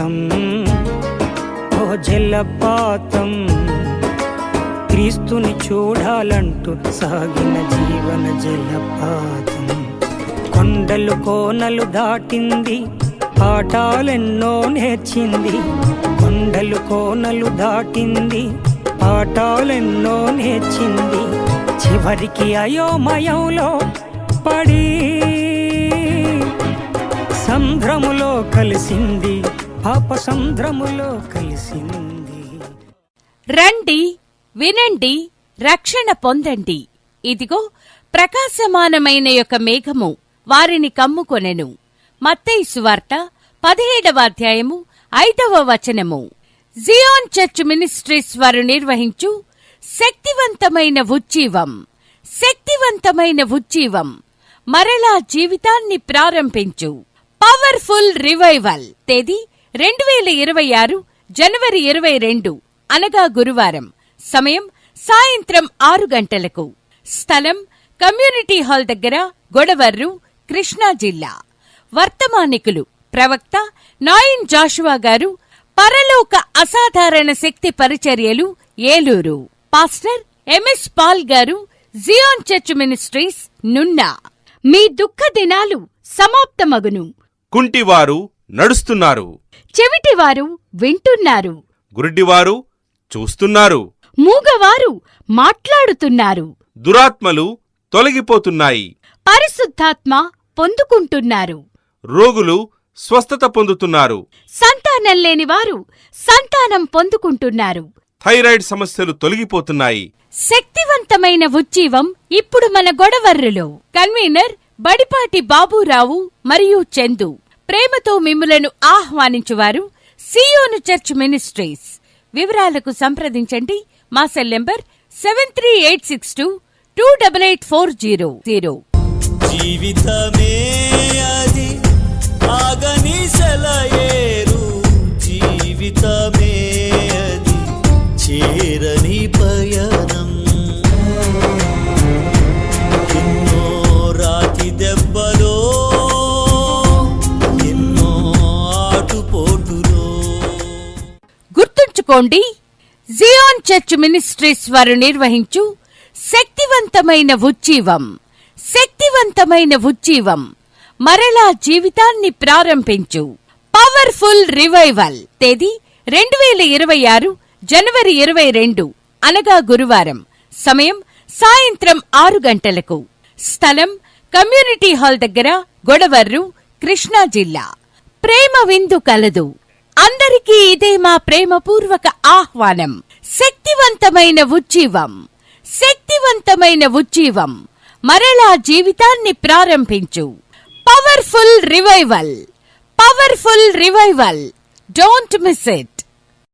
జలపాతం, ఓ జలపాతం, క్రీస్తుని చూడాలంటూ సాగిన జీవన జలపాతం. కొండలు కోనలు దాటింది, పాఠాలెన్నో నేర్చింది. కొండలు కోనలు దాటింది, పాఠాలెన్నో నేర్చింది. చివరికి అయోమయంలో పడి సంద్రములో కలిసింది, పాప సంద్రములో కలిసింది. రండి, వినండి, రక్షణ పొందండి. ఇదిగో ప్రకాశమానమైన యొక్క మేఘము వారిని కమ్ముకొనెను. మత్తయి సువార్త 17వ అధ్యాయము 5వ వచనము. జియోన్ చర్చ్ మినిస్ట్రీస్ వారు నిర్వహించు శక్తివంతమైన ఉజ్జీవం, శక్తివంతమైన ఉజ్జీవం, మరలా జీవితాన్ని ప్రారంభించు పవర్ఫుల్ రివైవల్. తేదీ 2026 జనవరి 22 అనగా గురువారం. సమయం సాయంత్రం 6 గంటలకు. స్థలం కమ్యూనిటీ హాల్ దగ్గర, గొడవర్రు, కృష్ణా జిల్లా. వర్తమానికులు ప్రవక్త నాయిన్ జాషువా గారు, పరలోక అసాధారణ శక్తి పరిచర్యలు, ఏలూరు. పాస్టర్ ఎంఎస్ పాల్ గారు, జియోన్ చర్చ్ మినిస్ట్రీస్, నున్నా. మీ దుఃఖ దినాలు సమాప్తమగును. కుంటివారు నడుస్తున్నారు, చెవిటివారు వింటున్నారు, గుడ్డివారు చూస్తున్నారు, మూగవారు మాట్లాడుతున్నారు, దురాత్మలు తొలగిపోతున్నాయి, పరిశుద్ధాత్మ పొందుకుంటున్నారు, రోగులు స్వస్థత పొందుతున్నారు, సంతానం లేనివారు సంతానం పొందుకుంటున్నారు, థైరాయిడ్ సమస్యలు తొలగిపోతున్నాయి. శక్తివంతమైన ఉజ్జీవం ఇప్పుడు మన గొడవర్రులో. కన్వీనర్ బడిపాటి బాబూరావు మరియు చందు. ప్రేమతో మిమ్ములను ఆహ్వానించువారు సియోను చర్చ్ మినిస్ట్రీస్. వివరాలకు సంప్రదించండి. మా సెల్ నంబర్ 7386228840. జీవితమే అది ఆగని సెలయేరు, జీవితమే అది చేరని పయనం. ఎన్నో రాతి దెబ్బలో, ఎన్నో ఆటుపోటులో. గుర్తుంచుకోండి, జియోన్ చర్చ్ మినిస్ట్రీస్ వారు నిర్వహించు శక్తివంతమైన ఉజ్జీవం, శక్తివంతమైన ఉజ్జీవం, మరలా జీవితాన్ని ప్రారంభించు పవర్ఫుల్ రివైవల్. తేదీ 2026 జనవరి 22 అనగా గురువారం. సమయం సాయంత్రం 6 గంటలకు. స్థలం కమ్యూనిటీ హాల్ దగ్గర, గొడవర్రు, కృష్ణా జిల్లా. ప్రేమ విందు కలదు. అందరికీ ఇదే మా ప్రేమపూర్వక ఆహ్వానం. శక్తివంతమైన ఉజ్జీవం, శక్తివంతమైన ఉజ్జీవం, మరలా జీవితాన్ని ప్రారంభించు powerful revival, powerful revival. Don't miss it.